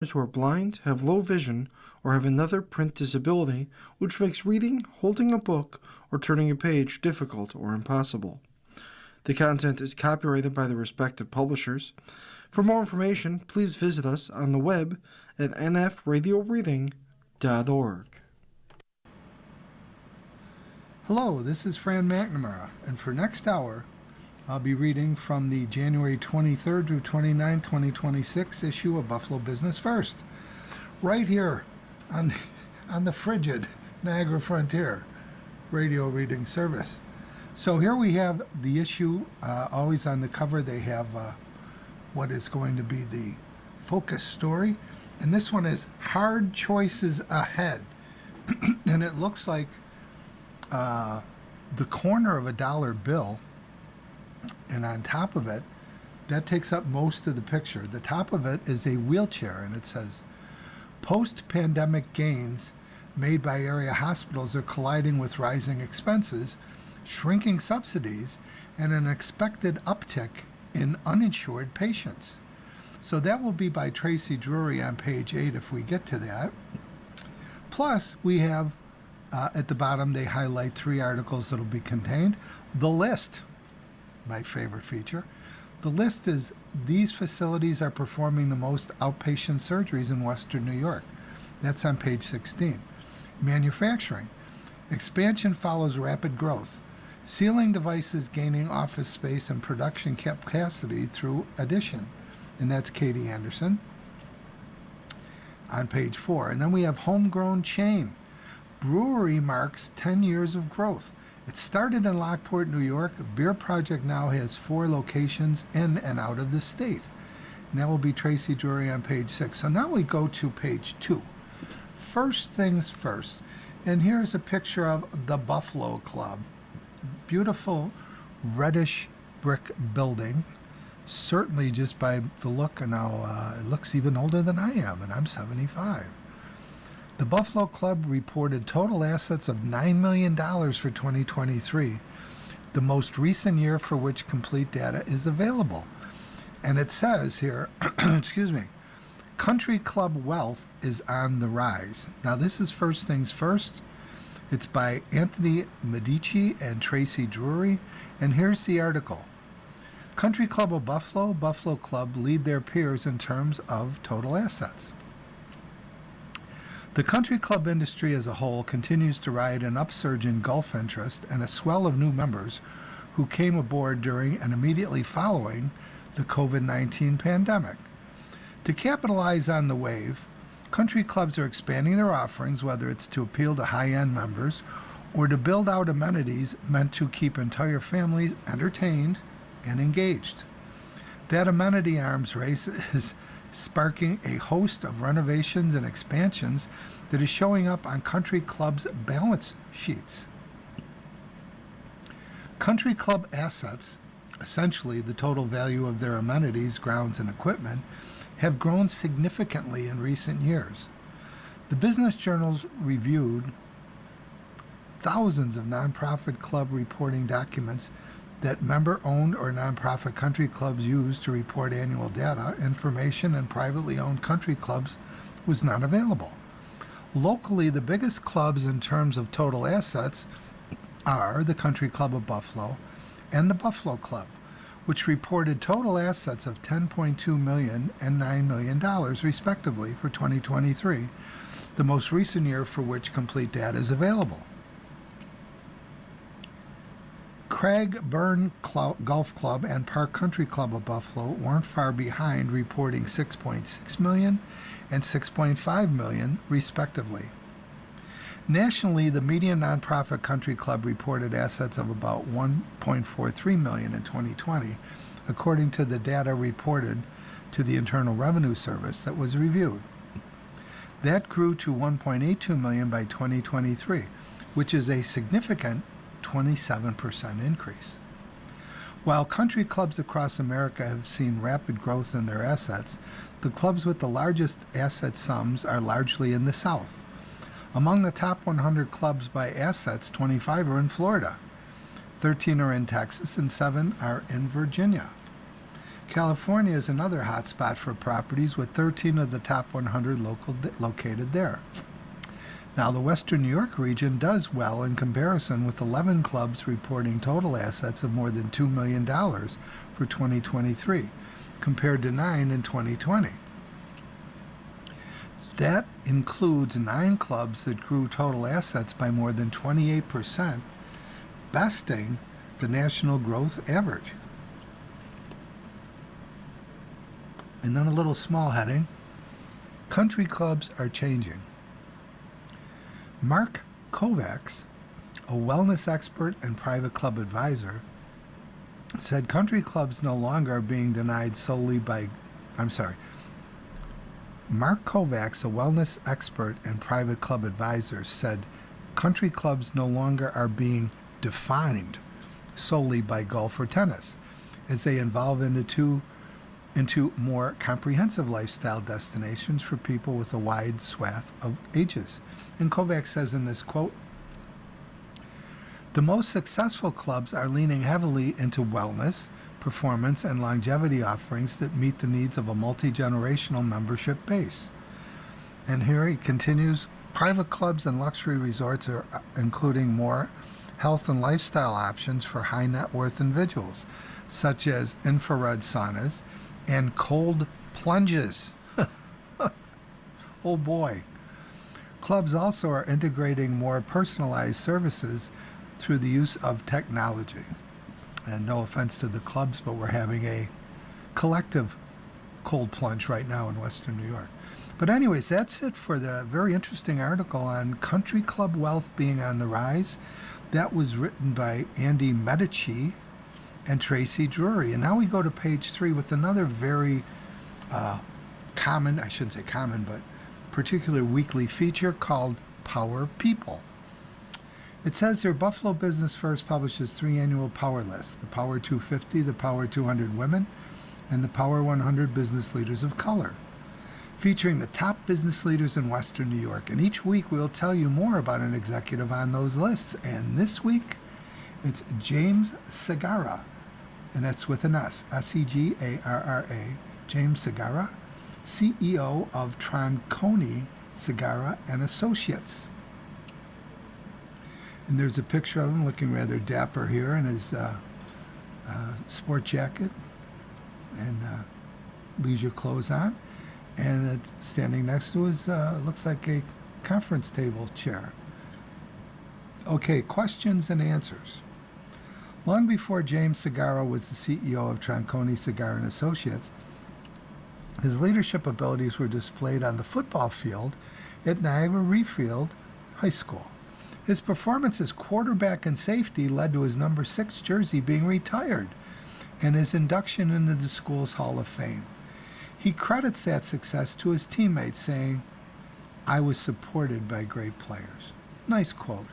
who are blind, have low vision, or have another print disability which makes reading, holding a book, or turning a page difficult or impossible. The content is copyrighted by the respective publishers. For more information, please visit us on the web at nfradioreading.org. Hello, this is Fran McNamara, and for next hour, I'll be reading from the January 23rd through 29th, 2026 issue of Buffalo Business First, right here on the frigid Niagara Frontier radio reading service. So here we have the issue, always on the cover they have what is going to be the focus story, and this one is Hard Choices Ahead, and it looks like the corner of a dollar bill, and on top of it, that takes up most of the picture. The top of it is a wheelchair, and it says, post-pandemic gains made by area hospitals are colliding with rising expenses, shrinking subsidies, and an expected uptick in uninsured patients. So that will be by Tracy Drury on page 8 if we get to that. Plus, we have, at the bottom, they highlight 3 articles that will be contained. The list, my favorite feature. The list is, these facilities are performing the most outpatient surgeries in Western New York. That's on page 16. Manufacturing. Expansion follows rapid growth. Sealing devices gaining office space and production capacity through addition. And that's Katie Anderson on page 4. And then we have homegrown chain. Brewery marks 10 years of growth. It started in Lockport, New York. Beer Project now has 4 locations in and out of the state. And that will be Tracy Drury on page 6. So now we go to page 2. First things first. And here's a picture of the Buffalo Club. Beautiful reddish brick building. Certainly just by the look, and now it looks even older than I am, and I'm 75. The Buffalo Club reported total assets of $9 million for 2023, the most recent year for which complete data is available. And it says here, excuse me, Country Club wealth is on the rise. Now this is First Things First. It's by Anthony Medici and Tracy Drury. And here's the article. Country Club of Buffalo, Buffalo Club lead their peers in terms of total assets. The country club industry as a whole continues to ride an upsurge in golf interest and a swell of new members who came aboard during and immediately following the COVID-19 pandemic. To capitalize on the wave, country clubs are expanding their offerings, whether it's to appeal to high-end members or to build out amenities meant to keep entire families entertained and engaged. That amenity arms race is sparking a host of renovations and expansions that is showing up on country clubs' balance sheets. Country club assets, essentially the total value of their amenities, grounds, and equipment, have grown significantly in recent years. The Business Journal's reviewed thousands of nonprofit club reporting documents that member-owned or nonprofit country clubs use to report annual data. Information in privately owned country clubs was not available. Locally, the biggest clubs in terms of total assets are the Country Club of Buffalo and the Buffalo Club, which reported total assets of $10.2 million and $9 million, respectively, for 2023, the most recent year for which complete data is available. Craigburn Golf Club and Park Country Club of Buffalo weren't far behind, reporting $6.6 million and $6.5 million, respectively. Nationally, the median nonprofit country club reported assets of about $1.43 million in 2020, according to the data reported to the Internal Revenue Service that was reviewed. That grew to $1.82 million by 2023, which is a significant 27% increase. While country clubs across America have seen rapid growth in their assets, the clubs with the largest asset sums are largely in the South. Among the top 100 clubs by assets, 25 are in Florida, 13 are in Texas, and 7 are in Virginia. California is another hotspot for properties, with 13 of the top 100 located there. Now, the Western New York region does well in comparison, with 11 clubs reporting total assets of more than $2 million for 2023, compared to 9 in 2020. That includes 9 clubs that grew total assets by more than 28%, besting the national growth average. And then a little small heading: country clubs are changing. Mark Kovacs, a wellness expert and private club advisor, said country clubs no longer are being denied solely by, Mark Kovacs, a wellness expert and private club advisor, said country clubs no longer are being defined solely by golf or tennis, as they evolve into more comprehensive lifestyle destinations for people with a wide swath of ages. And Kovacs says in this quote, "The most successful clubs are leaning heavily into wellness, performance, and longevity offerings that meet the needs of a multi-generational membership base." And here he continues, private clubs and luxury resorts are including more health and lifestyle options for high net worth individuals, such as infrared saunas and cold plunges. Oh boy. Clubs also are integrating more personalized services through the use of technology. And no offense to the clubs, but we're having a collective cold plunge right now in Western New York. But anyways, that's it for the very interesting article on country club wealth being on the rise. That was written by Andy Medici and Tracy Drury. And now we go to page 3 with another very common, I shouldn't say common, but particular weekly feature called Power People. It says here, Buffalo Business First publishes 3 annual Power Lists: the Power 250, the Power 200 Women, and the Power 100 Business Leaders of Color, featuring the top business leaders in Western New York. And each week we'll tell you more about an executive on those lists. And this week, it's James Segarra, and that's with an S, Segarra, James Segarra, CEO of Troncone Segarra and Associates. And there's a picture of him looking rather dapper here in his sport jacket and leisure clothes on. And it's standing next to his, looks like a conference table chair. Okay, questions and answers. Long before James Segarra was the CEO of Troncone Segarra and Associates, his leadership abilities were displayed on the football field at Niagara Refield High School. His performance as quarterback and safety led to his number 6 jersey being retired and his induction into the school's Hall of Fame. He credits that success to his teammates, saying, "I was supported by great players." Nice quote.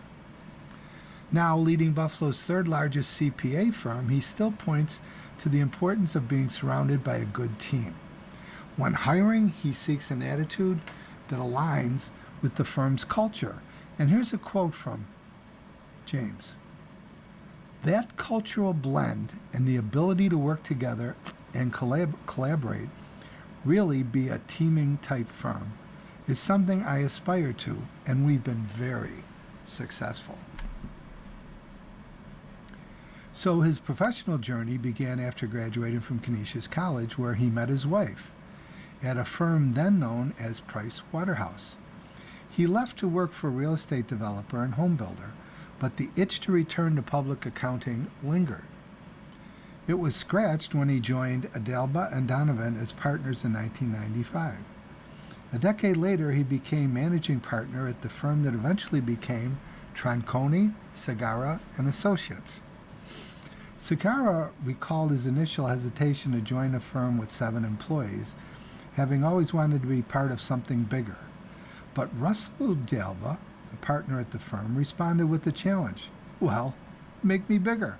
Now leading Buffalo's 3rd largest CPA firm, he still points to the importance of being surrounded by a good team. When hiring, he seeks an attitude that aligns with the firm's culture. And here's a quote from James. "That cultural blend and the ability to work together and collaborate, really be a teaming type firm, is something I aspire to, and we've been very successful." So his professional journey began after graduating from Canisius College, where he met his wife at a firm then known as Price Waterhouse. He left to work for a real estate developer and home builder, but the itch to return to public accounting lingered. It was scratched when he joined Adelba and Donovan as partners in 1995. A decade later, he became managing partner at the firm that eventually became Troncone Segarra and Associates. Segarra recalled his initial hesitation to join a firm with 7 employees, having always wanted to be part of something bigger. But Russell D'Alba, a partner at the firm, responded with the challenge, "Well, make me bigger."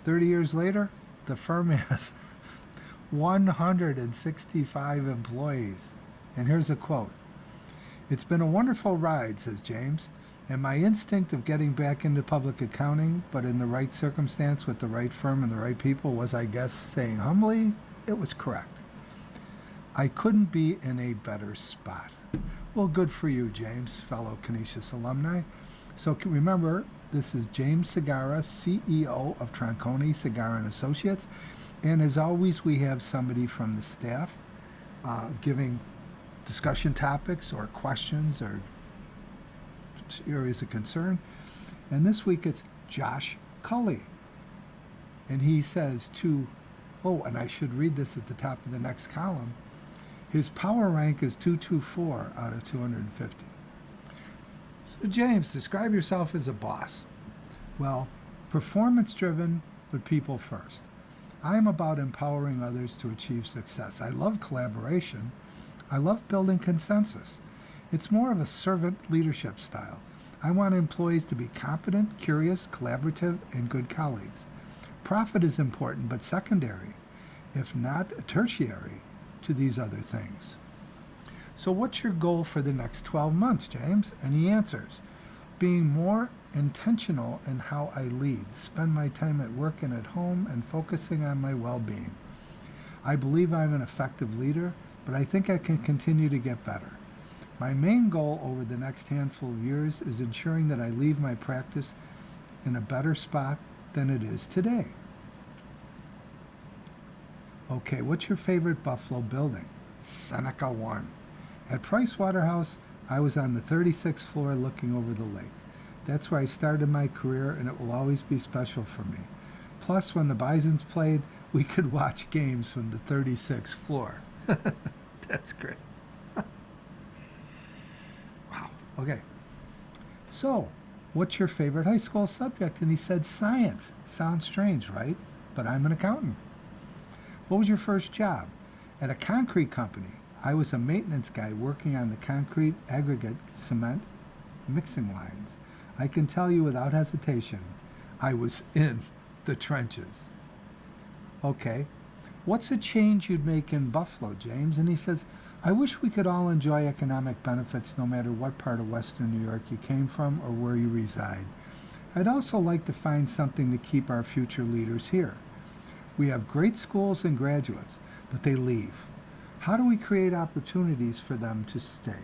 30 years later, the firm has 165 employees. And here's a quote. "It's been a wonderful ride," says James, And my instinct of getting back into public accounting, but in the right circumstance with the right firm and the right people, was, I guess, saying humbly, it was correct. I couldn't be in a better spot. Well, good for you, James, fellow Canisius alumni. So remember, this is James Segarra, CEO of Tronconi Segarra and Associates. And as always, we have somebody from the staff giving discussion topics or questions or areas of concern. And this week it's Josh Cully. And he says and I should read this at the top of the next column, his power rank is 224 out of 250. So James, describe yourself as a boss. Well, performance driven, but people first. I am about empowering others to achieve success. I love collaboration. I love building consensus. It's more of a servant leadership style. I want employees to be competent, curious, collaborative, and good colleagues. Profit is important, but secondary, if not tertiary, to these other things. So what's your goal for the next 12 months, James? And he answers, being more intentional in how I lead, spend my time at work and at home, and focusing on my well-being. I believe I'm an effective leader, but I think I can continue to get better. My main goal over the next handful of years is ensuring that I leave my practice in a better spot than it is today. Okay, what's your favorite Buffalo building? Seneca 1. At Price Waterhouse, I was on the 36th floor looking over the lake. That's where I started my career, and it will always be special for me. Plus, when the Bisons played, we could watch games from the 36th floor. That's great. Wow. Okay. So, what's your favorite high school subject? And he said science. Sounds strange, right? But I'm an accountant. What was your first job? At a concrete company. I was a maintenance guy working on the concrete, aggregate, cement mixing lines. I can tell you without hesitation, I was in the trenches. Okay, what's a change you'd make in Buffalo, James? And he says, I wish we could all enjoy economic benefits no matter what part of Western New York you came from or where you reside. I'd also like to find something to keep our future leaders here. We have great schools and graduates, but they leave. How do we create opportunities for them to stay?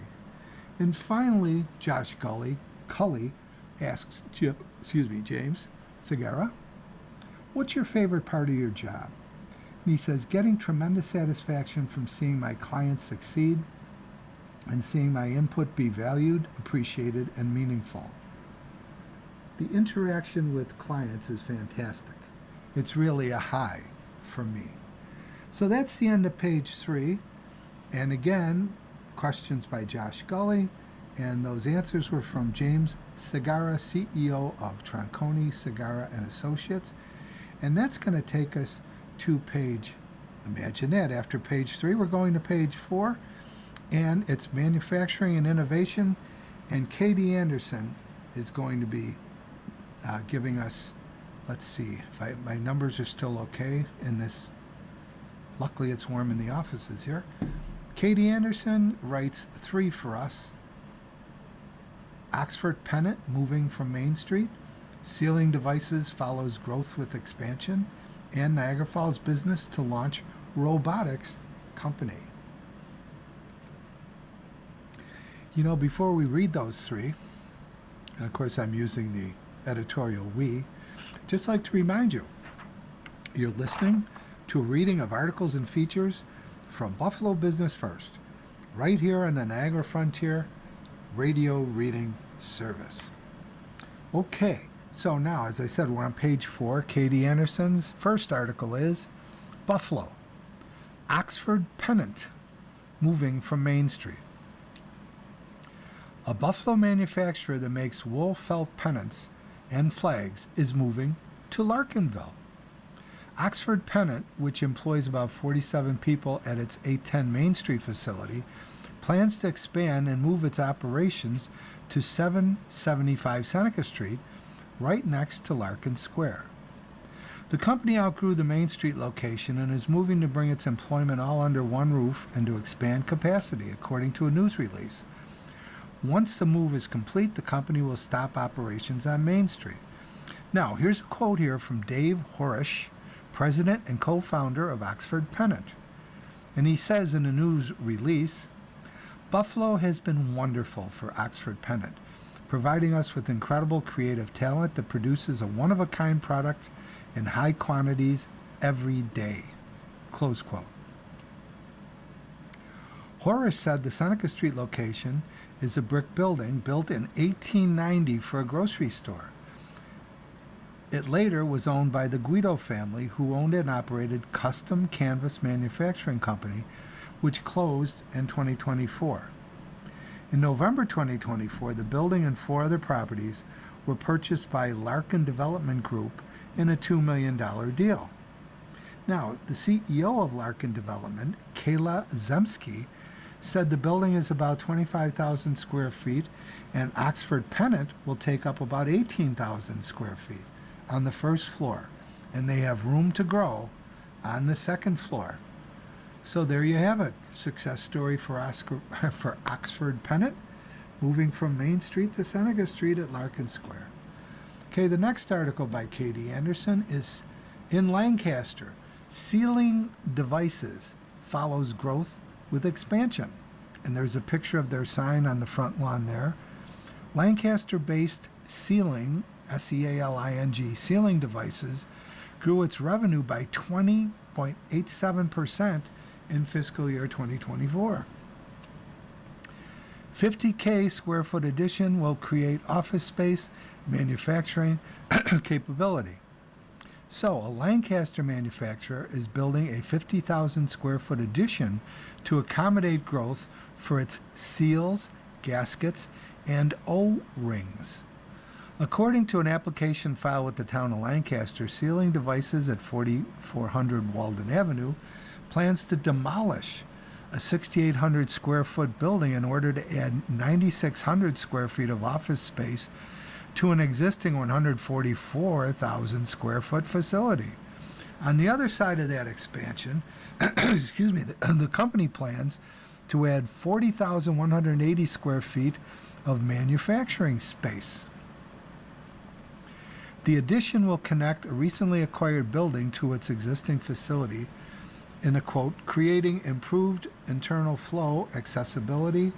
And finally, Josh Cully asks, James Segarra, what's your favorite part of your job? And he says, getting tremendous satisfaction from seeing my clients succeed and seeing my input be valued, appreciated, and meaningful. The interaction with clients is fantastic. It's really a high for me. So that's the end of page 3. And again, questions by Josh Cully, and those answers were from James Segarra, CEO of Tronconi Segarra and Associates. And that's going to take us to imagine that, after page 3, we're going to page 4, and it's manufacturing and innovation, and Katie Anderson is going to be giving us, let's see, if my numbers are still okay in this. Luckily, it's warm in the offices here. Katie Anderson writes 3 for us. Oxford Pennant moving from Main Street. Sealing Devices follows growth with expansion. And Niagara Falls business to launch robotics company. You know, before we read those 3, and of course I'm using the editorial we, just like to remind you, you're listening to a reading of articles and features from Buffalo Business First, right here on the Niagara Frontier Radio Reading Service. Okay, so now, as I said, we're on page 4. Katie Anderson's first article is Buffalo, Oxford Pennant, moving from Main Street. A Buffalo manufacturer that makes wool felt pennants and flags is moving to Larkinville. Oxford Pennant, which employs about 47 people at its 810 Main Street facility, plans to expand and move its operations to 775 Seneca Street, right next to Larkin Square. The company outgrew the Main Street location and is moving to bring its employment all under one roof and to expand capacity, according to a news release. Once the move is complete, the company will stop operations on Main Street. Now, here's a quote here from Dave Horish, president and co-founder of Oxford Pennant. And he says in a news release, Buffalo has been wonderful for Oxford Pennant, providing us with incredible creative talent that produces a one-of-a-kind product in high quantities every day. Close quote. Horish said the Seneca Street location is a brick building built in 1890 for a grocery store. It later was owned by the Guido family, who owned and operated Custom Canvas Manufacturing Company, which closed in 2024. In November 2024, the building and 4 other properties were purchased by Larkin Development Group in a $2 million deal. Now, the CEO of Larkin Development, Kayla Zemsky, said the building is about 25,000 square feet and Oxford Pennant will take up about 18,000 square feet on the first floor, and they have room to grow on the second floor. So there you have it. Success story for Oxford Pennant, moving from Main Street to Seneca Street at Larkin Square. Okay, the next article by Katie Anderson is in Lancaster. Sealing Devices follows growth with expansion. And there's a picture of their sign on the front lawn there. Lancaster-based Sealing, S-E-A-L-I-N-G, Sealing Devices grew its revenue by 20.87% in fiscal year 2024. 50K square foot addition will create office space, manufacturing capability. So, a Lancaster manufacturer is building a 50,000 square foot addition to accommodate growth for its seals, gaskets, and O-rings. According to an application filed with the town of Lancaster, Sealing Devices at 4400 Walden Avenue plans to demolish a 6,800 square foot building in order to add 9,600 square feet of office space to an existing 144,000 square foot facility. On the other side of that expansion, the company plans to add 40,180 square feet of manufacturing space. The addition will connect a recently acquired building to its existing facility in a quote, creating improved internal flow, accessibility,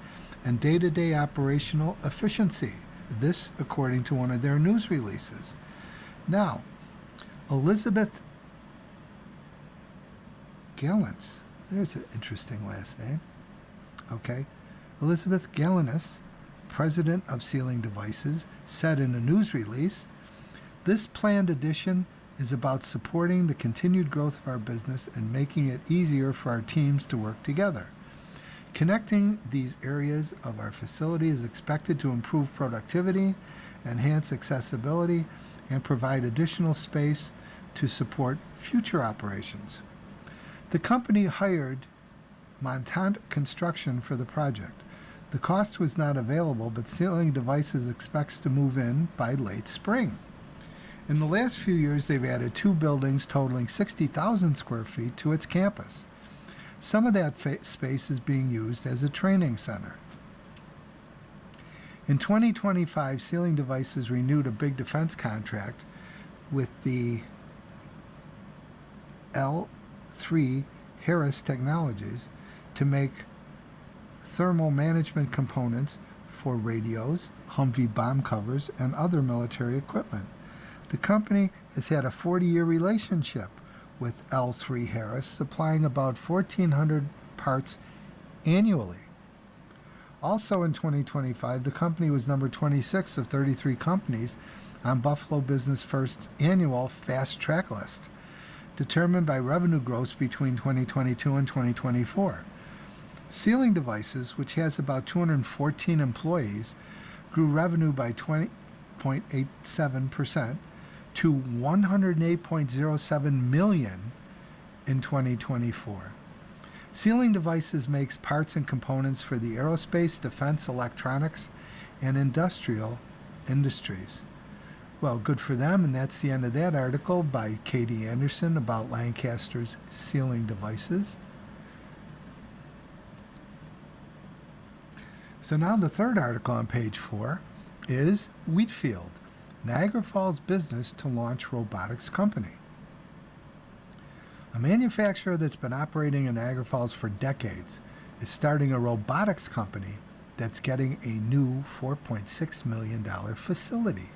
and day-to-day operational efficiency. This, according to one of their news releases. Now, Elizabeth Gallants, there's an interesting last name. Okay. Elizabeth Galanis, president of Sealing Devices, said in a news release, this planned addition is about supporting the continued growth of our business and making it easier for our teams to work together. Connecting these areas of our facility is expected to improve productivity, enhance accessibility, and provide additional space to support future operations. The company hired Montant Construction for the project. The cost was not available, but Sealing Devices expects to move in by late spring. In the last few years, they've added 2 buildings totaling 60,000 square feet to its campus. Some of that space is being used as a training center. In 2025, Sealing Devices renewed a big defense contract with the L3 Harris Technologies to make thermal management components for radios, Humvee bomb covers, and other military equipment. The company has had a 40-year relationship with L3 Harris, supplying about 1,400 parts annually. Also in 2025, the company was number 26 of 33 companies on Buffalo Business First's annual Fast Track list, determined by revenue growth between 2022 and 2024. Sealing Devices, which has about 214 employees, grew revenue by 20.87% to $108.07 million in 2024. Sealing Devices makes parts and components for the aerospace, defense, electronics, and industrial industries. Well, good for them, and that's the end of that article by Katie Anderson about Lancaster's Sealing Devices. So now the third article on page 4 is Wheatfield, Niagara Falls business to launch robotics company. A manufacturer that's been operating in Niagara Falls for decades is starting a robotics company that's getting a new $4.6 million facility.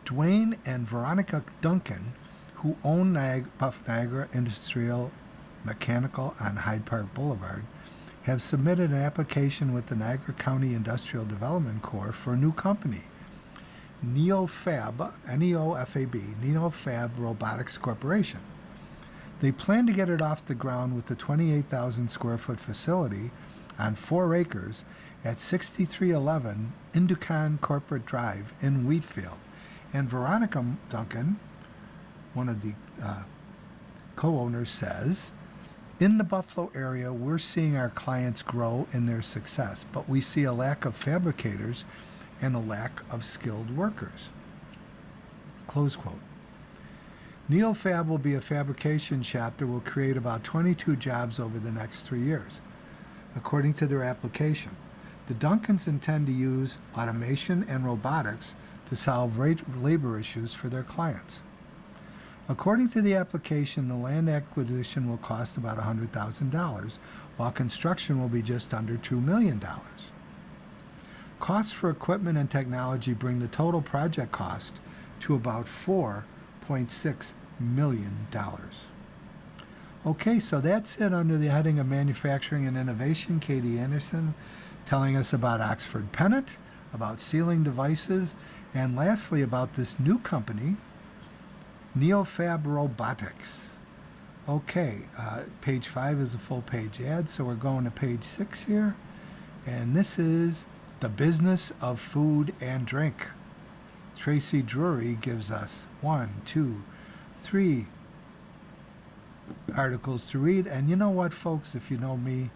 Dwayne and Veronica Duncan, who own Niagara Industrial Mechanical on Hyde Park Boulevard, have submitted an application with the Niagara County Industrial Development Corps for a new company, NeoFab, N-E-O-F-A-B, NeoFab Robotics Corporation. They plan to get it off the ground with the 28,000 square foot facility on 4 acres at 6311 Inducon Corporate Drive in Wheatfield. And Veronica Duncan, one of the co-owners, says, in the Buffalo area, we're seeing our clients grow in their success, but we see a lack of fabricators and a lack of skilled workers. Close quote. NeoFab will be a fabrication shop that will create about 22 jobs over the next 3 years. According to their application, the Duncans intend to use automation and robotics to solve labor issues for their clients. According to the application, the land acquisition will cost about $100,000, while construction will be just under $2 million. Costs for equipment and technology bring the total project cost to about $4.6 million. Okay, so that's it under the heading of Manufacturing and Innovation. Katie Anderson telling us about Oxford Pennant, about sealing devices, and lastly about this new company, NeoFab Robotics. Okay, page 5 is a full page ad, so we're going to page 6 here. And this is the business of food and drink. Tracy Drury gives us 1, 2, 3 articles to read. And you know what, folks, if you know me,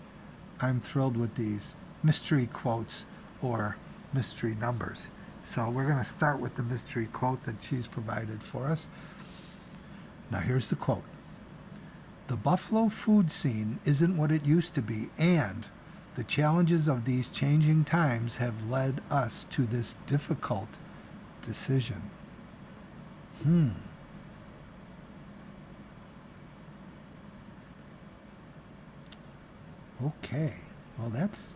I'm thrilled with these mystery quotes or mystery numbers. So we're going to start with the mystery quote that she's provided for us. Now here's the quote. The Buffalo food scene isn't what it used to be, and the challenges of these changing times have led us to this difficult decision. Okay, well that's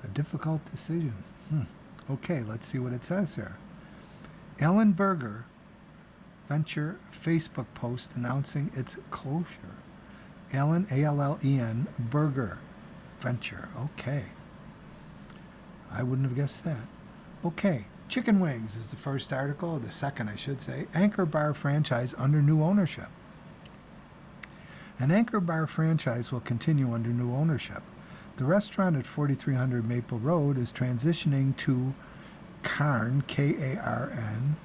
a difficult decision. Okay, let's see what it says here. Ellen Berger Venture Facebook post announcing its closure. Allen, A-L-L-E-N, Berger Venture. Okay. I wouldn't have guessed that. Okay. Chicken Wings is the first article, the second I should say. Anchor Bar franchise under new ownership. An Anchor Bar franchise will continue under new ownership. The restaurant at 4300 Maple Road is transitioning to Karn, K-A-R-N,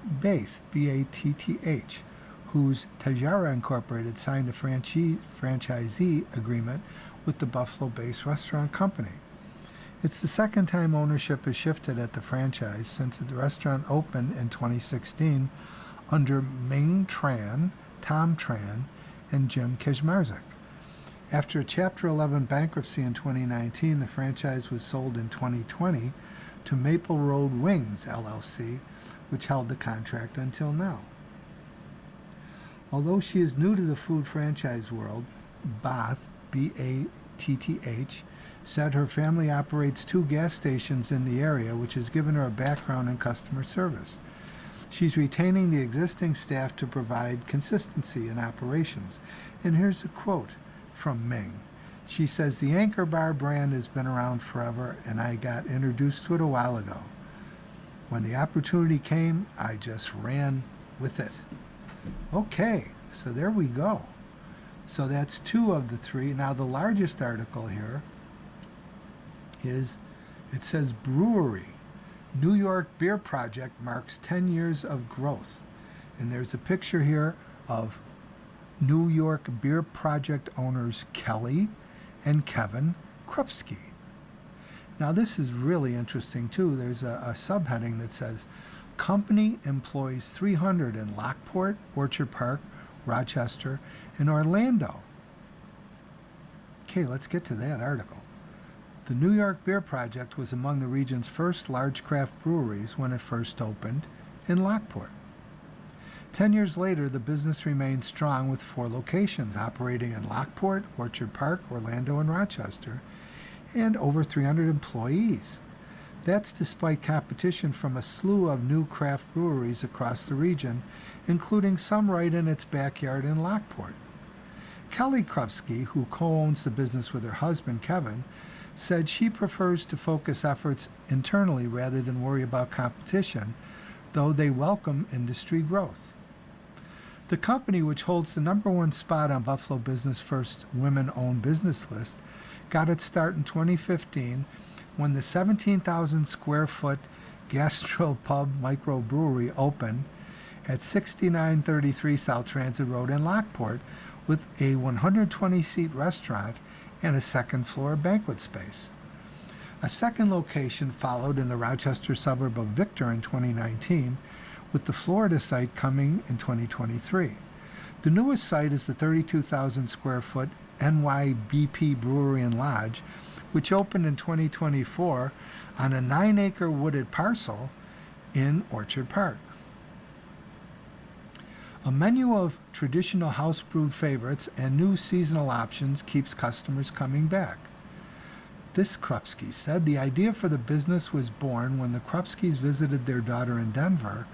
Bath, B-A-T-T-H, whose Tajara Incorporated signed a franchisee agreement with the Buffalo-based restaurant company. It's the second time ownership has shifted at the franchise since the restaurant opened in 2016 under Ming Tran, Tom Tran, and Jim Kaczmarzyk. After a Chapter 11 bankruptcy in 2019, the franchise was sold in 2020 to Maple Road Wings, LLC, which held the contract until now. Although she is new to the food franchise world, Bath, B-A-T-T-H, said her family operates 2 gas stations in the area, which has given her a background in customer service. She's retaining the existing staff to provide consistency in operations. And here's a quote from Ming. She says, the Anchor Bar brand has been around forever, and I got introduced to it a while ago. When the opportunity came, I just ran with it. Okay, so there we go. So that's 2 of the 3. Now the largest article here is, it says brewery. New York Beer Project marks 10 years of growth. And there's a picture here of New York Beer Project owners Kelly and Kevin Krupski. Now this is really interesting too. There's a subheading that says, company employs 300 in Lockport, Orchard Park, Rochester, and Orlando. Okay, let's get to that article. The New York Beer Project was among the region's first large craft breweries when it first opened in Lockport. 10 years later, the business remained strong with 4 locations operating in Lockport, Orchard Park, Orlando, and Rochester, and over 300 employees. That's despite competition from a slew of new craft breweries across the region, including some right in its backyard in Lockport. Kelly Krupski, who co-owns the business with her husband, Kevin, said she prefers to focus efforts internally rather than worry about competition, though they welcome industry growth. The company, which holds the #1 spot on Buffalo Business First Women-Owned Business list, got its start in 2015 when the 17,000 square foot Gastropub microbrewery opened at 6933 South Transit Road in Lockport with a 120-seat restaurant and a second-floor banquet space. A second location followed in the Rochester suburb of Victor in 2019, with the Florida site coming in 2023. The newest site is the 32,000 square foot NYBP Brewery and Lodge, which opened in 2024 on a 9-acre wooded parcel in Orchard Park. A menu of traditional house-brewed favorites and new seasonal options keeps customers coming back. This Krupski said the idea for the business was born when the Krupskis visited their daughter in Denver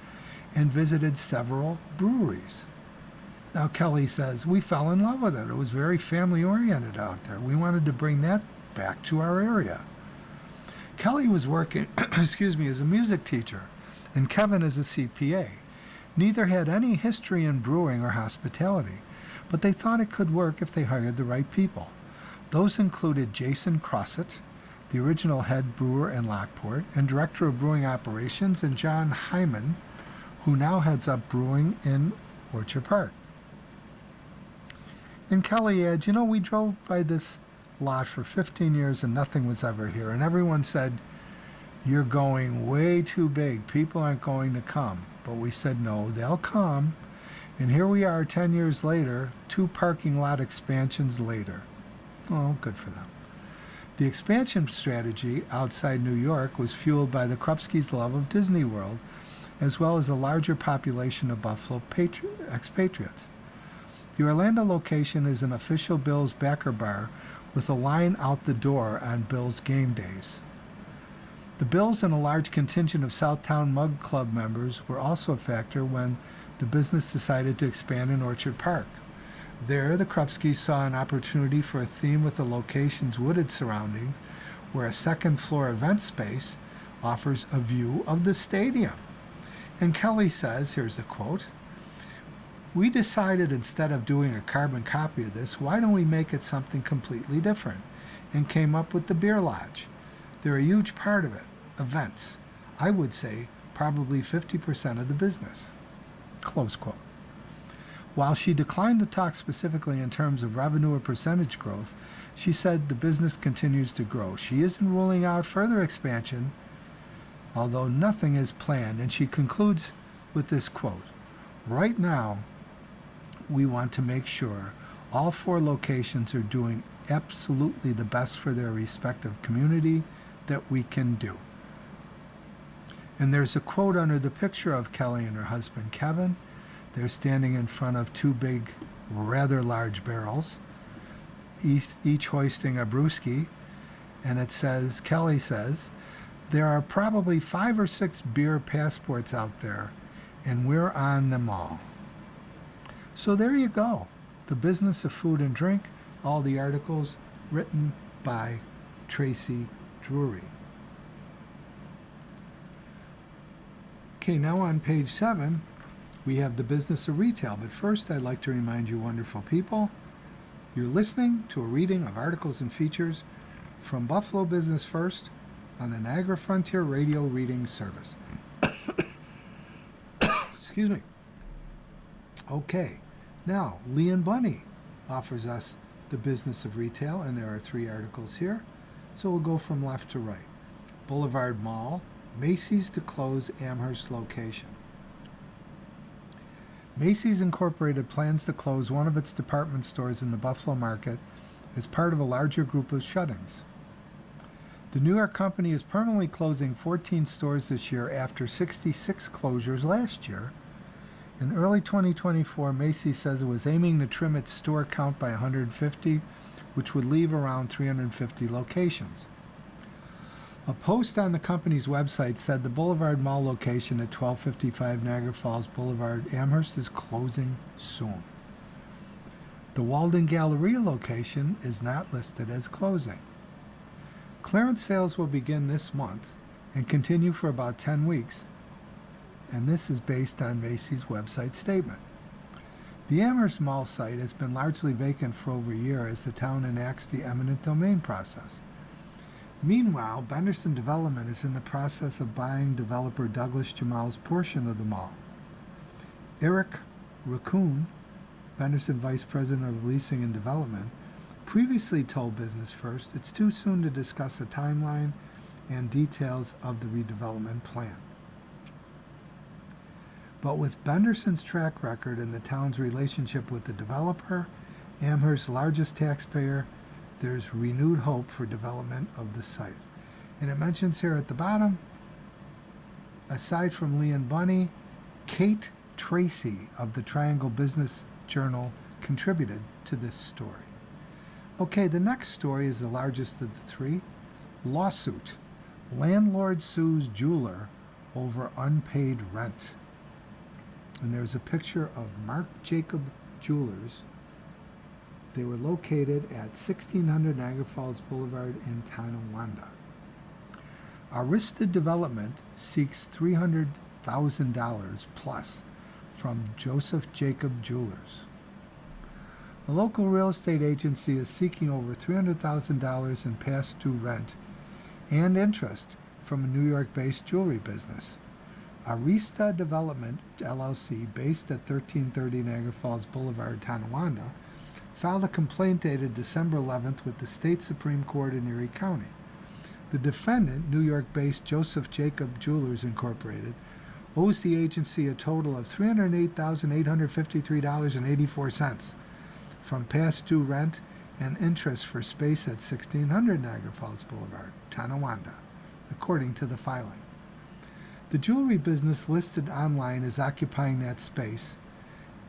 and visited several breweries. Now, Kelly says, we fell in love with it. It was very family-oriented out there. We wanted to bring that back to our area. Kelly was working, as a music teacher, and Kevin as a CPA. Neither had any history in brewing or hospitality, but they thought it could work if they hired the right people. Those included Jason Crossett, the original head brewer in Lockport and director of brewing operations, and John Hyman, who now heads up brewing in Orchard Park. And Kelly adds, we drove by this lot for 15 years and nothing was ever here. And everyone said, you're going way too big. People aren't going to come. But we said, no, they'll come. And here we are 10 years later, 2 parking lot expansions later. Oh, good for them. The expansion strategy outside New York was fueled by the Krupskis' love of Disney World, as well as a larger population of Buffalo expatriates. The Orlando location is an official Bills backer bar with a line out the door on Bills game days. The Bills and a large contingent of Southtown Mug Club members were also a factor when the business decided to expand in Orchard Park. There, the Krupskis saw an opportunity for a theme with the location's wooded surrounding, where a second-floor event space offers a view of the stadium. And Kelly says, here's a quote, "We decided instead of doing a carbon copy of this, why don't we make it something completely different? And came up with the Beer Lodge. They're a huge part of it. Events. I would say probably 50% of the business." Close quote. While she declined to talk specifically in terms of revenue or percentage growth, she said the business continues to grow. She isn't ruling out further expansion, although nothing is planned, and she concludes with this quote, "Right now, we want to make sure all 4 locations are doing absolutely the best for their respective community that we can do." And there's a quote under the picture of Kelly and her husband, Kevin. They're standing in front of 2 big, rather large barrels, each hoisting a brewski, and it says, Kelly says, "There are probably 5 or 6 beer passports out there, and we're on them all." So there you go. The Business of Food and Drink, all the articles written by Tracy Drury. Okay, now on page 7, we have the Business of Retail. But first, I'd like to remind you, wonderful people, you're listening to a reading of articles and features from Buffalo Business First on the Niagara Frontier Radio Reading Service. Excuse me. Okay, now Lee and Bunny offers us the Business of Retail, and there are 3 articles here. So we'll go from left to right. Boulevard Mall, Macy's to close Amherst location. Macy's Incorporated plans to close one of its department stores in the Buffalo market as part of a larger group of shuttings. The New York company is permanently closing 14 stores this year after 66 closures last year. In early 2024, Macy's says it was aiming to trim its store count by 150, which would leave around 350 locations. A post on the company's website said the Boulevard Mall location at 1255 Niagara Falls Boulevard, Amherst, is closing soon. The Walden Galleria location is not listed as closing. Clearance sales will begin this month and continue for about 10 weeks, and this is based on Macy's website statement. The Amherst Mall site has been largely vacant for over a year as the town enacts the eminent domain process. Meanwhile, Benderson Development is in the process of buying developer Douglas Jamal's portion of the mall. Eric Raccoon, Benderson Vice President of Leasing and Development, previously told Business First it's too soon to discuss a timeline and details of the redevelopment plan. But with Benderson's track record and the town's relationship with the developer, Amherst's largest taxpayer, there's renewed hope for development of the site. And it mentions here at the bottom, aside from Lee and Bunny, Kate Tracy of the Triangle Business Journal contributed to this story. Okay, the next story is the largest of the three. Lawsuit. Landlord sues jeweler over unpaid rent. And there's a picture of Marc Jacob Jewelers. They were located at 1600 Niagara Falls Boulevard in Tonawanda. Arista Development seeks $300,000 plus from Joseph Jacob Jewelers. The local real estate agency is seeking over $300,000 in past due rent and interest from a New York-based jewelry business. Arista Development, LLC, based at 1330 Niagara Falls Boulevard, Tonawanda, filed a complaint dated December 11th with the State Supreme Court in Erie County. The defendant, New York-based Joseph Jacob Jewelers Incorporated, owes the agency a total of $308,853.84 from past due rent and interest for space at 1600 Niagara Falls Boulevard, Tonawanda, according to the filing. The jewelry business listed online as occupying that space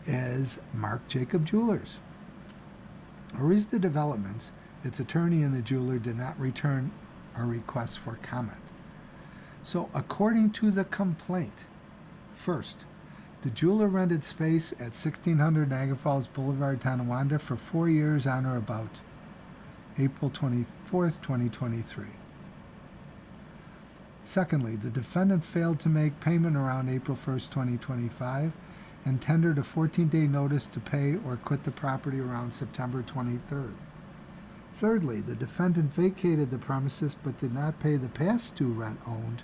is Marc Jacob Jewelers. Arista Developments, its attorney and the jeweler, did not return a request for comment. So according to the complaint, first, the jeweler rented space at 1600 Niagara Falls Boulevard, Tonawanda for 4 years on or about April 24th, 2023. Secondly, the defendant failed to make payment around April 1st, 2025, and tendered a 14-day notice to pay or quit the property around September 23rd. Thirdly, the defendant vacated the premises but did not pay the past due rent owed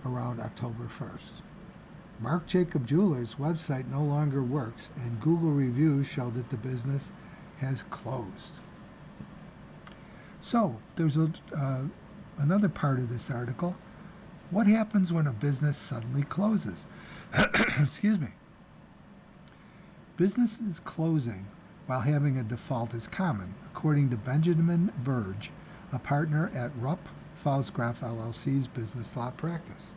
around October 1st. Marc Jacob Jewelers' website no longer works, and Google reviews show that the business has closed. So, there's another part of this article. What happens when a business suddenly closes? Excuse me. Businesses closing while having a default is common, according to Benjamin Burge, a partner at Rupp Pfalzgraf LLC's business law practice.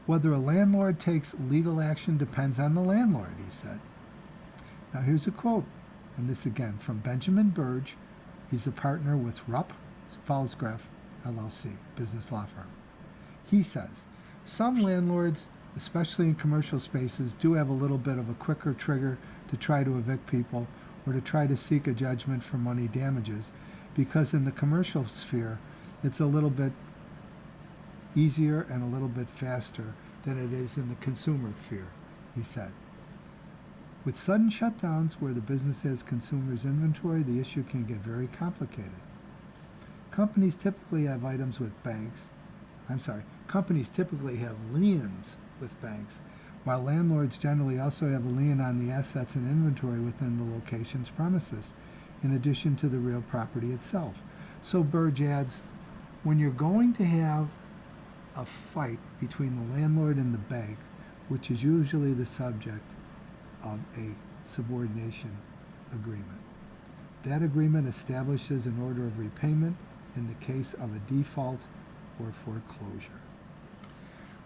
Whether a landlord takes legal action depends on the landlord, he said. Now here's a quote, and this again from Benjamin Burge. He's a partner with Rupp Pfalzgraf LLC, business law firm. He says, some landlords, especially in commercial spaces, do have a little bit of a quicker trigger to try to evict people or to try to seek a judgment for money damages, because in the commercial sphere, it's a little bit easier and a little bit faster than it is in the consumer sphere, he said. With sudden shutdowns where the business has consumers' inventory, the issue can get very complicated. Companies typically have liens with banks, while landlords generally also have a lien on the assets and inventory within the location's premises, in addition to the real property itself. So Burge adds, when you're going to have a fight between the landlord and the bank, which is usually the subject of a subordination agreement, that agreement establishes an order of repayment in the case of a default or foreclosure.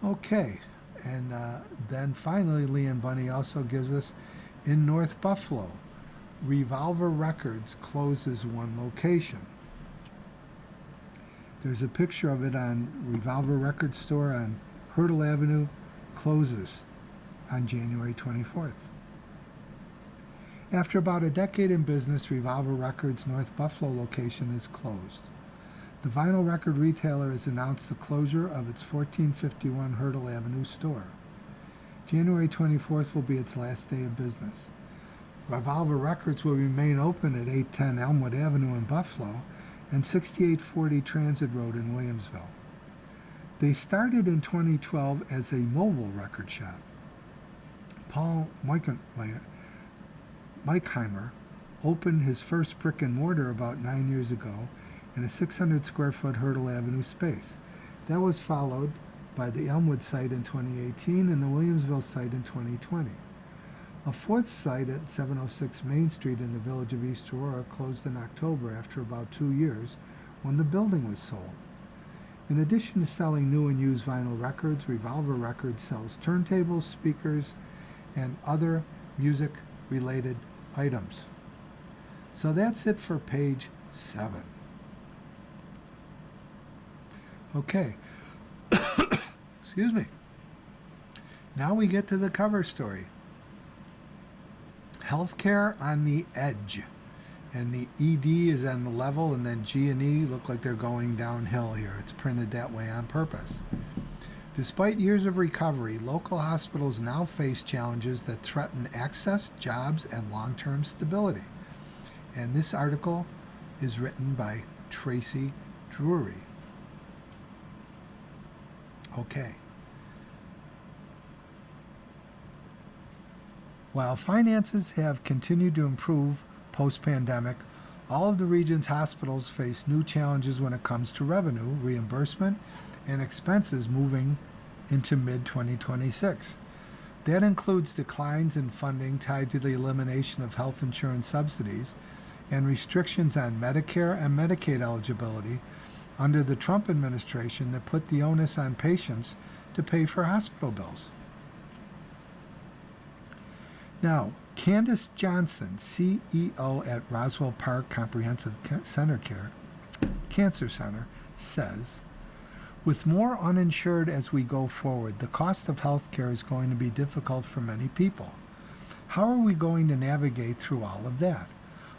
Okay, and then finally, Lee and Bunny also gives us in North Buffalo, Revolver Records closes one location. There's a picture of it on Revolver Records store on Hurdle Avenue, closes on January 24th. After about a decade in business, Revolver Records' North Buffalo location is closed. The vinyl record retailer has announced the closure of its 1451 Hurdle Avenue store. January 24th will be its last day of business. Revolver Records will remain open at 810 Elmwood Avenue in Buffalo and 6840 Transit Road in Williamsville. They started in 2012 as a mobile record shop. Paul Meikheimer opened his first brick and mortar about 9 years ago in a 600 square foot Hurdle Avenue space. That was followed by the Elmwood site in 2018 and the Williamsville site in 2020. A fourth site at 706 Main Street in the village of East Aurora closed in October after about 2 years when the building was sold. In addition to selling new and used vinyl records, Revolver Records sells turntables, speakers, and other music-related items. So that's it for page 7. Okay. Excuse me. Now we get to the cover story. Healthcare on the edge. And the ED is on the level, and then G and E look like they're going downhill here. It's printed that way on purpose. Despite years of recovery, local hospitals now face challenges that threaten access, jobs, and long-term stability. And this article is written by Tracy Drury. Okay. While finances have continued to improve post-pandemic, all of the region's hospitals face new challenges when it comes to revenue, reimbursement, and expenses moving into mid-2026. That includes declines in funding tied to the elimination of health insurance subsidies and restrictions on Medicare and Medicaid eligibility under the Trump administration that put the onus on patients to pay for hospital bills. Now, Candace Johnson, CEO at Roswell Park Comprehensive Cancer Center, says, with more uninsured as we go forward, the cost of health care is going to be difficult for many people. How are we going to navigate through all of that?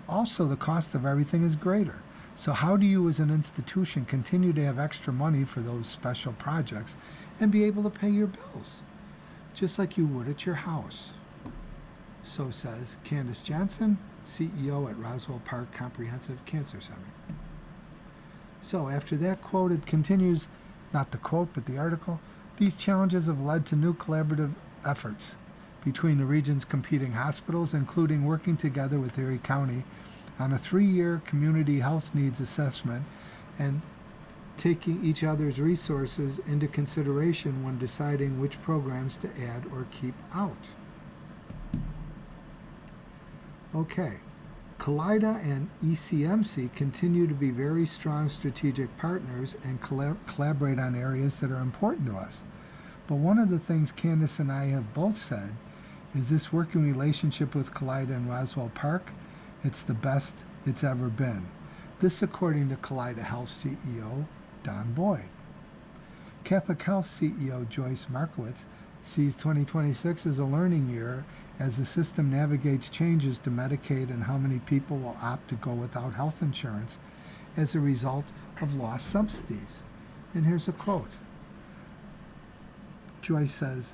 Also, the cost of everything is greater. So how do you as an institution continue to have extra money for those special projects and be able to pay your bills, just like you would at your house? So says Candace Johnson, CEO at Roswell Park Comprehensive Cancer Center. So after that quote, it continues, not the quote, but the article, these challenges have led to new collaborative efforts between the region's competing hospitals, including working together with Erie County on a 3-year community health needs assessment and taking each other's resources into consideration when deciding which programs to add or keep out. Okay, Kaleida and ECMC continue to be very strong strategic partners and collaborate on areas that are important to us. But one of the things Candace and I have both said is this working relationship with Kaleida and Roswell Park, it's the best it's ever been. This according to Kaleida Health CEO Don Boyd. Catholic Health CEO Joyce Markowitz sees 2026 as a learning year as the system navigates changes to Medicaid and how many people will opt to go without health insurance as a result of lost subsidies. And here's a quote. Joyce says,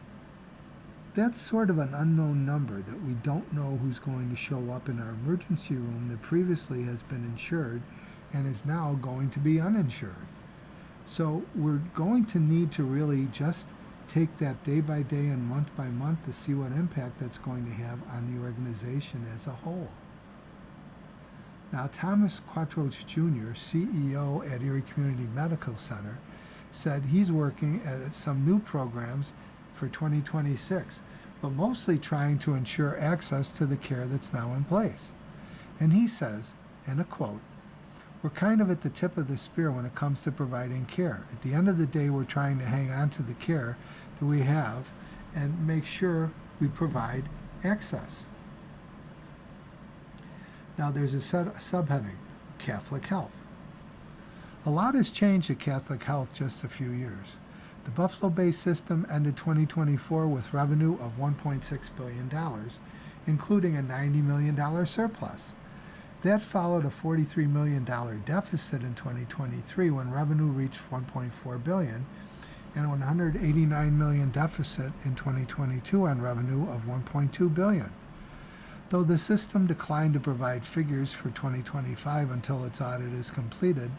that's sort of an unknown number that we don't know who's going to show up in our emergency room that previously has been insured and is now going to be uninsured. So we're going to need to really just take that day by day and month by month to see what impact that's going to have on the organization as a whole. Now, Thomas Quattroach Jr., CEO at Erie Community Medical Center, said he's working at some new programs for 2026, but mostly trying to ensure access to the care that's now in place. And he says, in a quote, We're kind of at the tip of the spear when it comes to providing care. At the end of the day, we're trying to hang on to the care that we have and make sure we provide access. Now there's a subheading, Catholic Health. A lot has changed at Catholic Health just a few years. The Buffalo-based system ended 2024 with revenue of $1.6 billion, including a $90 million surplus. That followed a $43 million deficit in 2023 when revenue reached $1.4 billion and a $189 million deficit in 2022 on revenue of $1.2 billion. Though the system declined to provide figures for 2025 until its audit is completed,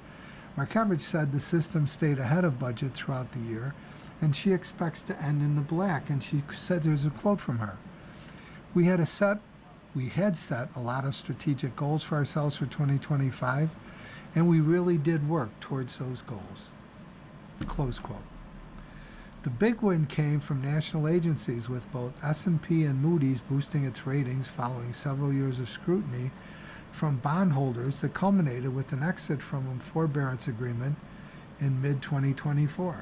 Markevich said the system stayed ahead of budget throughout the year, and she expects to end in the black. And she said, there's a quote from her, we had set a lot of strategic goals for ourselves for 2025, and we really did work towards those goals. Close quote. The big win came from national agencies, with both S&P and Moody's boosting its ratings following several years of scrutiny from bondholders that culminated with an exit from a forbearance agreement in mid-2024.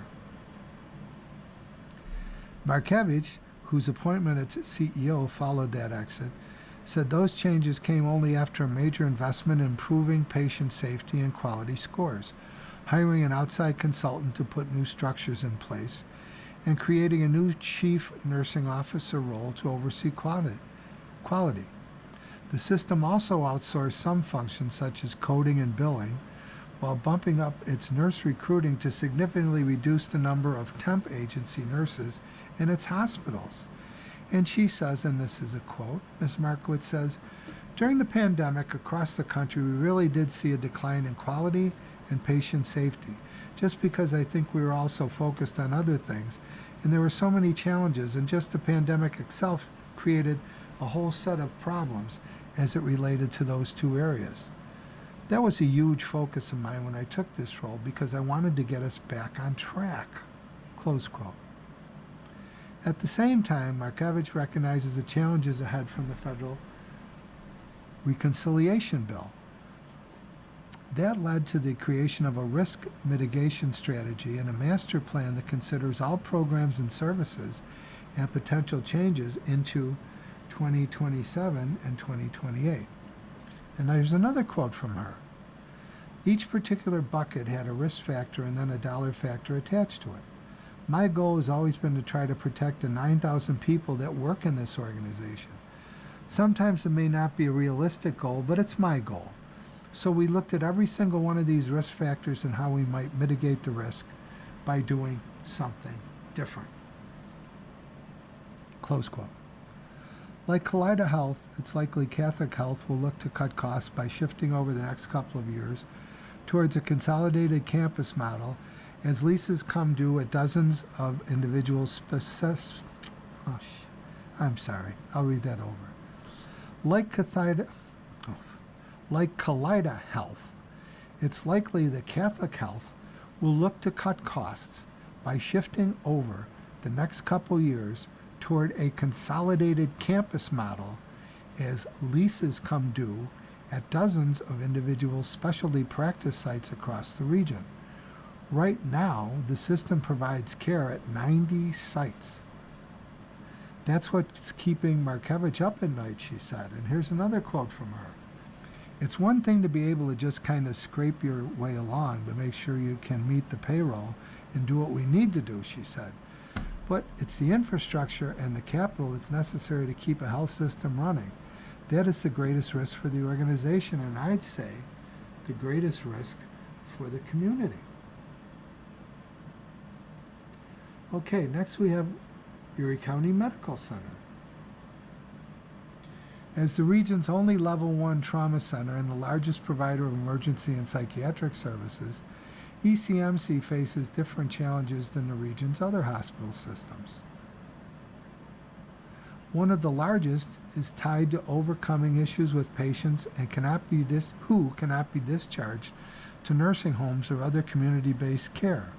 Markevich, whose appointment as CEO followed that exit, said those changes came only after a major investment in improving patient safety and quality scores, hiring an outside consultant to put new structures in place, and creating a new chief nursing officer role to oversee quality. The system also outsourced some functions such as coding and billing, while bumping up its nurse recruiting to significantly reduce the number of temp agency nurses in its hospitals. And she says, and this is a quote, Ms. Markowitz says, during the pandemic across the country, we really did see a decline in quality and patient safety, just because I think we were also focused on other things, and there were so many challenges, and just the pandemic itself created a whole set of problems as it related to those two areas. That was a huge focus of mine when I took this role, because I wanted to get us back on track. Close quote. At the same time, Markevich recognizes the challenges ahead from the federal reconciliation bill. That led to the creation of a risk mitigation strategy and a master plan that considers all programs and services and potential changes into 2027 and 2028. And there's another quote from her. Each particular bucket had a risk factor and then a dollar factor attached to it. My goal has always been to try to protect the 9,000 people that work in this organization. Sometimes it may not be a realistic goal, but it's my goal. So we looked at every single one of these risk factors and how we might mitigate the risk by doing something different. Close quote. Like Kaleida Health, it's likely Catholic Health will look to cut costs by shifting over the next couple of years towards a consolidated campus model as leases come due at dozens of individual I'm sorry, I'll read that over. Like Kaleida Health, it's likely that Catholic Health will look to cut costs by shifting over the next couple years toward a consolidated campus model as leases come due at dozens of individual specialty practice sites across the region. Right now, the system provides care at 90 sites. That's what's keeping Markevich up at night, she said. And here's another quote from her. It's one thing to be able to just kind of scrape your way along to make sure you can meet the payroll and do what we need to do, she said. But it's the infrastructure and the capital that's necessary to keep a health system running. That is the greatest risk for the organization, and I'd say the greatest risk for the community. Okay, next we have Erie County Medical Center. As the region's only level 1 trauma center and the largest provider of emergency and psychiatric services, ECMC faces different challenges than the region's other hospital systems. One of the largest is tied to overcoming issues with patients and who cannot be discharged to nursing homes or other community-based care,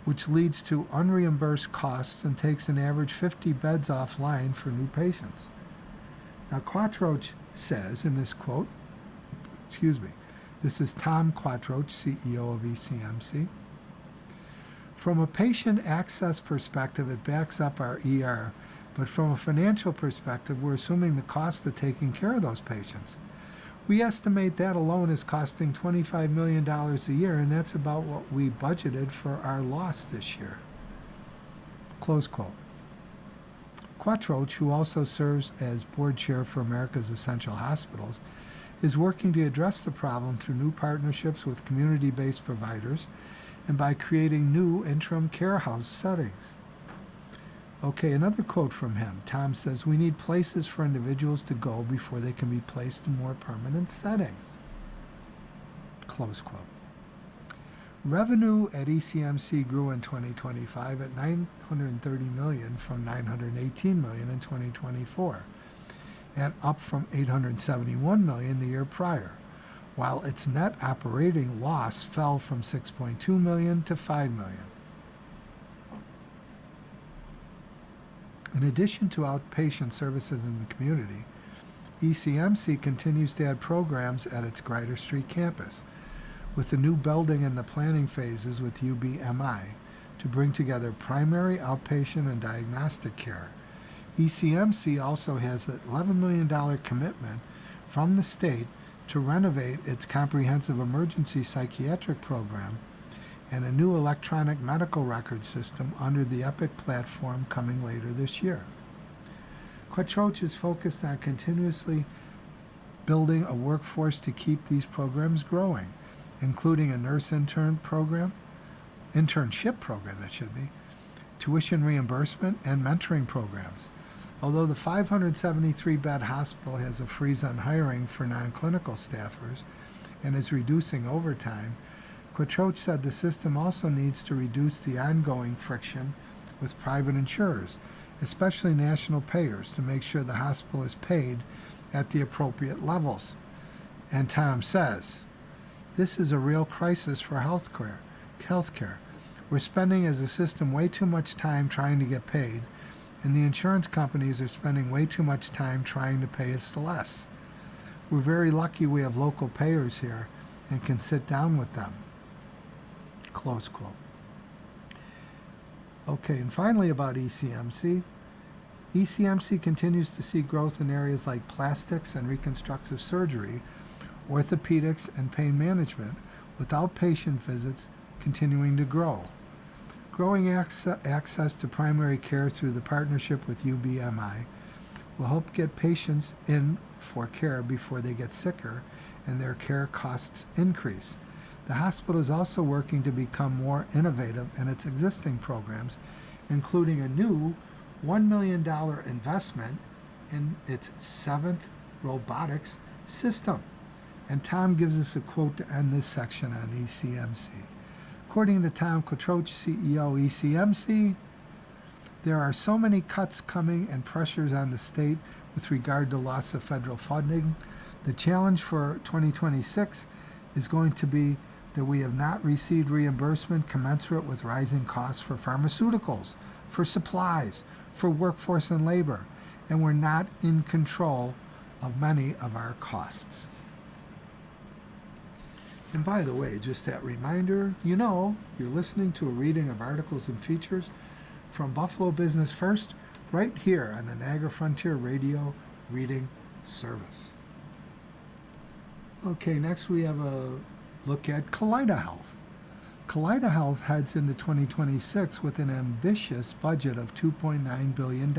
which leads to unreimbursed costs and takes an average 50 beds offline for new patients. Now, Quattroach says in this quote, This is Tom Quattroach, CEO of ECMC. From a patient access perspective, it backs up our ER, but from a financial perspective, we're assuming the cost of taking care of those patients. We estimate that alone is costing $25 million a year, and that's about what we budgeted for our loss this year. Close quote. Quattroach, who also serves as board chair for America's Essential Hospitals, is working to address the problem through new partnerships with community-based providers and by creating new interim care house settings. Okay, another quote from him. Tom says, "We need places for individuals to go before they can be placed in more permanent settings." Close quote. Revenue at ECMC grew in 2025 at $930 million from $918 million in 2024, and up from $871 million the year prior, while its net operating loss fell from $6.2 million to $5 million. In addition to outpatient services in the community, ECMC continues to add programs at its Grider Street campus, with the new building in the planning phases with UBMI to bring together primary, outpatient, and diagnostic care. ECMC also has an $11 million commitment from the state to renovate its comprehensive emergency psychiatric program and a new electronic medical record system under the Epic platform coming later this year. Quattroach is focused on continuously building a workforce to keep these programs growing, including a nurse internship program, tuition reimbursement, and mentoring programs. Although the 573-bed hospital has a freeze on hiring for non-clinical staffers and is reducing overtime, Quattroach said the system also needs to reduce the ongoing friction with private insurers, especially national payers, to make sure the hospital is paid at the appropriate levels. And Tom says, "This is a real crisis for healthcare. We're spending as a system way too much time trying to get paid, and the insurance companies are spending way too much time trying to pay us less. We're very lucky we have local payers here and can sit down with them." Close quote. Okay, and finally about ECMC. ECMC continues to see growth in areas like plastics and reconstructive surgery, orthopedics, and pain management, with outpatient visits continuing to grow. Growing access to primary care through the partnership with UBMI will help get patients in for care before they get sicker and their care costs increase. The hospital is also working to become more innovative in its existing programs, including a new $1 million investment in its 7th robotics system. And Tom gives us a quote to end this section on ECMC. According to Tom Quattroach, CEO ECMC, "There are so many cuts coming and pressures on the state with regard to loss of federal funding. The challenge for 2026 is going to be that we have not received reimbursement commensurate with rising costs for pharmaceuticals, for supplies, for workforce and labor, and we're not in control of many of our costs." And by the way, just that reminder, you're listening to a reading of articles and features from Buffalo Business First, right here on the Niagara Frontier Radio Reading Service. Okay, next we have a look at Kaleida Health. Kaleida Health heads into 2026 with an ambitious budget of $2.9 billion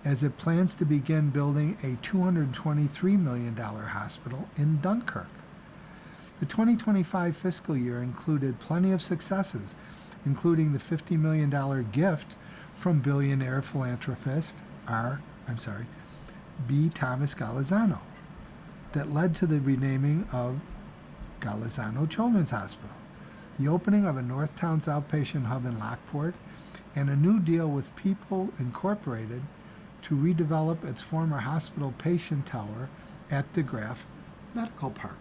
as it plans to begin building a $223 million hospital in Dunkirk. The 2025 fiscal year included plenty of successes, including the $50 million gift from billionaire philanthropist B. Thomas Golisano that led to the renaming of Golisano Children's Hospital, the opening of a North Towns outpatient hub in Lockport, and a new deal with People Incorporated to redevelop its former hospital patient tower at DeGraff Medical Park.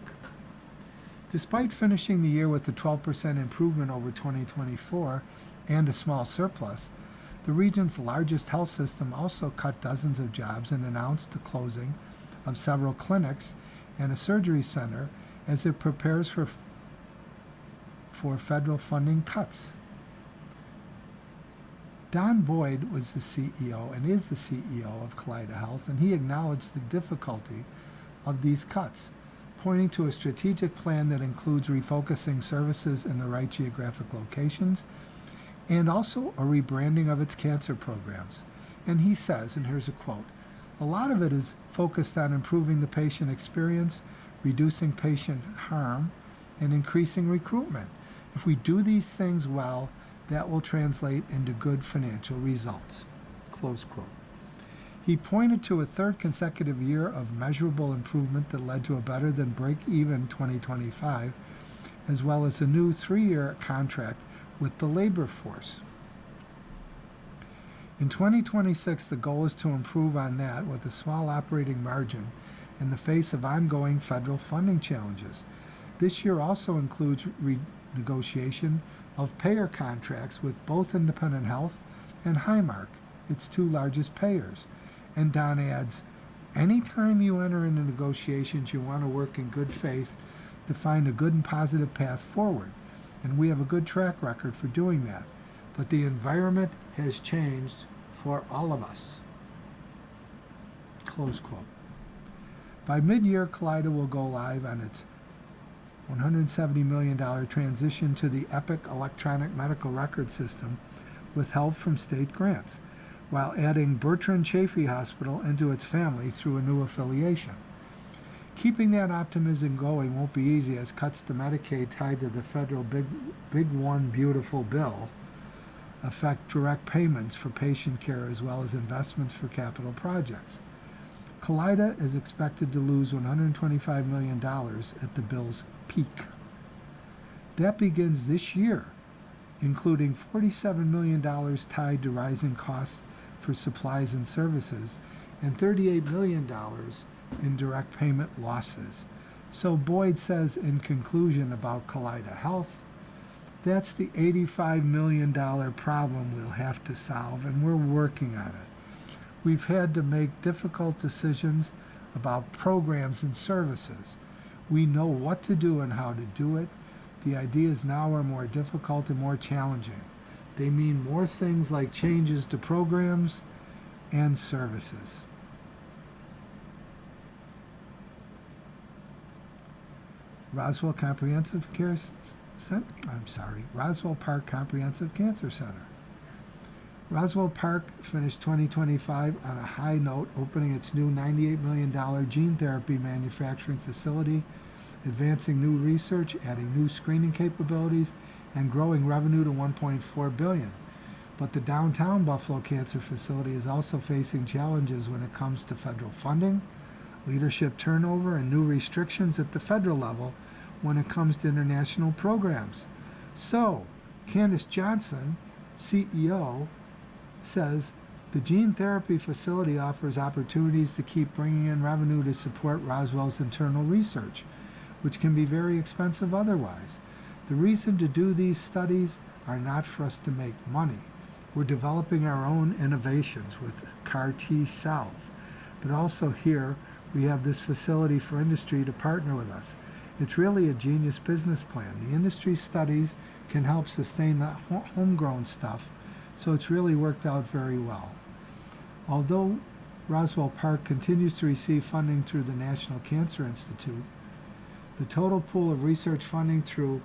Despite finishing the year with a 12% improvement over 2024 and a small surplus, the region's largest health system also cut dozens of jobs and announced the closing of several clinics and a surgery center as it prepares for federal funding cuts. Don Boyd was the CEO and is the CEO of Kaleida Health, and he acknowledged the difficulty of these cuts, pointing to a strategic plan that includes refocusing services in the right geographic locations and also a rebranding of its cancer programs. And he says, and here's a quote, "A lot of it is focused on improving the patient experience, reducing patient harm, and increasing recruitment. If we do these things well, that will translate into good financial results." Close quote. He pointed to a third consecutive year of measurable improvement that led to a better than break-even 2025, as well as a new 3-year contract with the labor force. In 2026, the goal is to improve on that with a small operating margin in the face of ongoing federal funding challenges. This year also includes renegotiation of payer contracts with both Independent Health and Highmark, its 2 largest payers. And Don adds, anytime you enter into negotiations, you want to work in good faith to find a good and positive path forward. And we have a good track record for doing that. But the environment has changed for all of us. Close quote. By mid-year, Kaleida will go live on its $170 million transition to the Epic electronic medical record system with help from state grants, while adding Bertrand Chaffee Hospital into its family through a new affiliation. Keeping that optimism going won't be easy, as cuts to Medicaid tied to the federal Big One Beautiful bill affect direct payments for patient care as well as investments for capital projects. Kaleida is expected to lose $125 million at the bill's peak. That begins this year, including $47 million tied to rising costs for supplies and services and $38 million in direct payment losses. So Boyd says in conclusion about Kaleida Health, that's the $85 million problem we'll have to solve, and we're working on it. We've had to make difficult decisions about programs and services. We know what to do and how to do it. The ideas now are more difficult and more challenging. They mean more things like changes to programs and services. Roswell Park Comprehensive Cancer Center. Roswell Park finished 2025 on a high note, opening its new $98 million gene therapy manufacturing facility, advancing new research, adding new screening capabilities, and growing revenue to $1.4 billion. But the downtown Buffalo Cancer Facility is also facing challenges when it comes to federal funding, leadership turnover, and new restrictions at the federal level when it comes to international programs. So, Candace Johnson, CEO, says the gene therapy facility offers opportunities to keep bringing in revenue to support Roswell's internal research, which can be very expensive otherwise. The reason to do these studies are not for us to make money. We're developing our own innovations with CAR T cells, but also here we have this facility for industry to partner with us. It's really a genius business plan. The industry studies can help sustain the homegrown stuff, so it's really worked out very well. Although Roswell Park continues to receive funding through the National Cancer Institute, the total pool of research funding through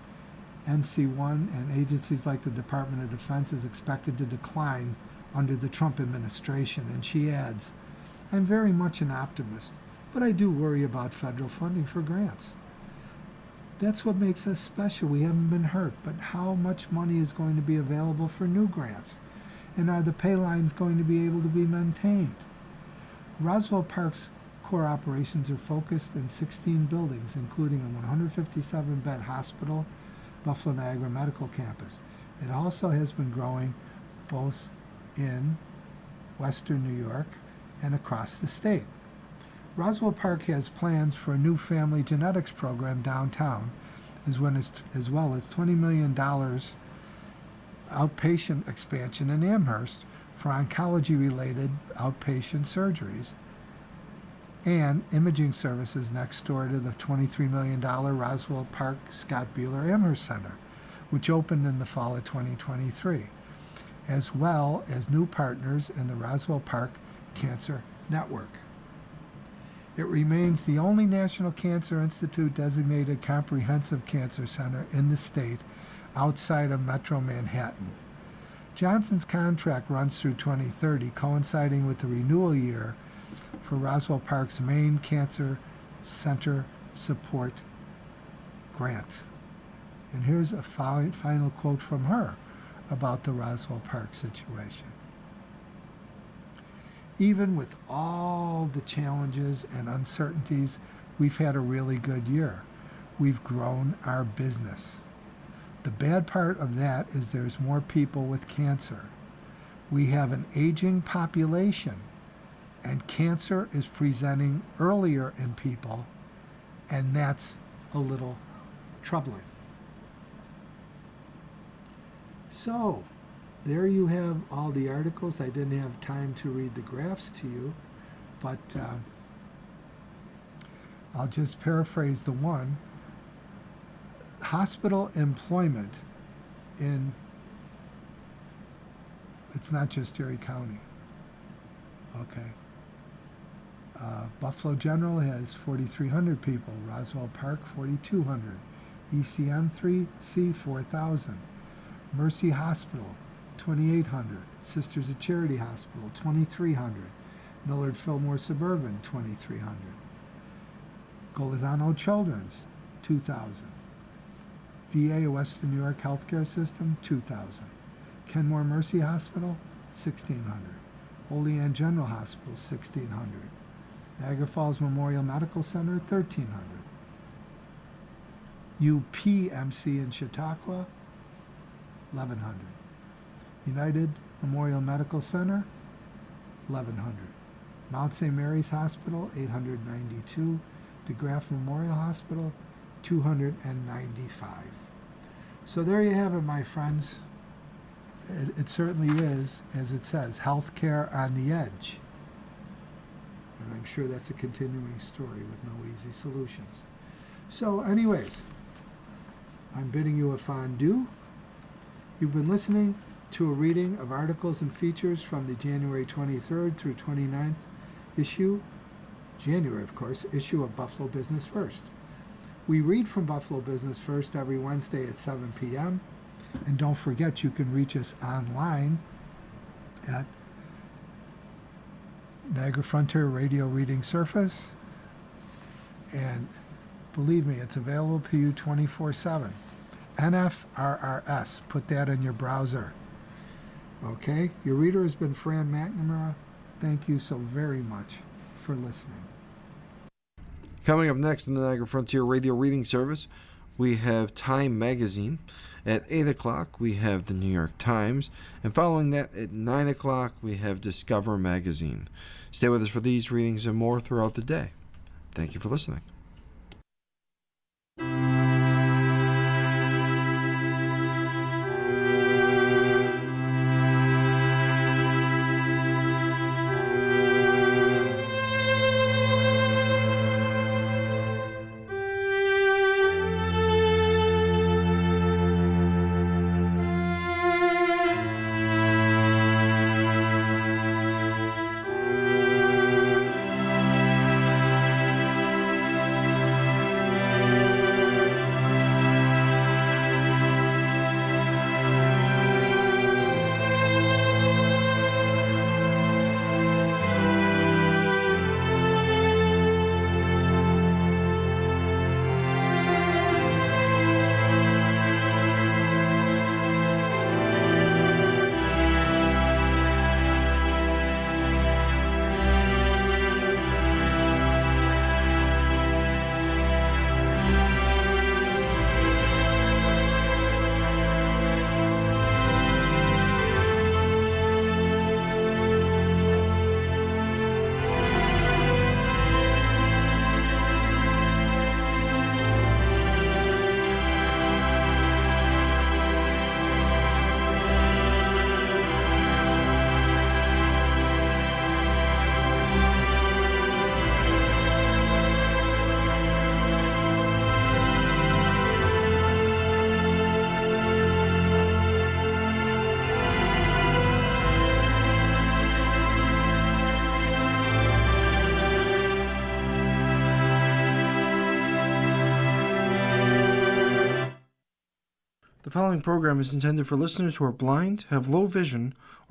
NC1 and agencies like the Department of Defense is expected to decline under the Trump administration. And she adds, I'm very much an optimist, but I do worry about federal funding for grants. That's what makes us special. We haven't been hurt, but how much money is going to be available for new grants? And are the pay lines going to be able to be maintained? Roswell Park's core operations are focused in 16 buildings, including a 157-bed hospital, Buffalo Niagara Medical Campus. It also has been growing both in Western New York and across the state. Roswell Park has plans for a new family genetics program downtown, as well as $20 million outpatient expansion in Amherst for oncology-related outpatient surgeries. and imaging services next door to the $23 million Roswell Park Scott Beeler Amherst Center, which opened in the fall of 2023, as well as new partners in the Roswell Park Cancer Network. It remains the only National Cancer Institute designated comprehensive cancer center in the state outside of Metro Manhattan. Johnson's contract runs through 2030, coinciding with the renewal year for Roswell Park's main cancer center support grant. And here's a final quote from her about the Roswell Park situation. Even with all the challenges and uncertainties, we've had a really good year. We've grown our business. The bad part of that is there's more people with cancer. We have an aging population, and cancer is presenting earlier in people, and that's a little troubling. So, there you have all the articles. I didn't have time to read the graphs to you, but I'll just paraphrase the one. Hospital employment in, it's not just Erie County. Okay. Buffalo General has 4,300 people. Roswell Park, 4,200. ECM 3C, 4,000. Mercy Hospital, 2,800. Sisters of Charity Hospital, 2,300. Millard Fillmore Suburban, 2,300. Golizano Children's, 2,000. VA Western New York Healthcare System, 2,000. Kenmore Mercy Hospital, 1,600. Holy Ann General Hospital, 1,600. Niagara Falls Memorial Medical Center, 1,300. UPMC in Chautauqua, 1,100. United Memorial Medical Center, 1,100. Mount St. Mary's Hospital, 892. DeGraff Memorial Hospital, 295. So there you have it, my friends. It certainly is, as it says, healthcare on the edge. And I'm sure that's a continuing story with no easy solutions. So anyways, I'm bidding you a fondue. You've been listening to a reading of articles and features from the January 23rd through 29th issue, January, of course, issue of Buffalo Business First. We read from Buffalo Business First every Wednesday at 7 p.m. And don't forget, you can reach us online at Niagara Frontier Radio Reading Surface. And believe me, it's available to you 24/7. NFRRS, put that in your browser. Okay? Your reader has been Fran McNamara. Thank you so very much for listening. Coming up next in the Niagara Frontier Radio Reading Service, we have Time Magazine. At 8 o'clock, we have the New York Times. And following that, at 9 o'clock, we have Discover Magazine. Stay with us for these readings and more throughout the day. Thank you for listening. The following program is intended for listeners who are blind, have low vision,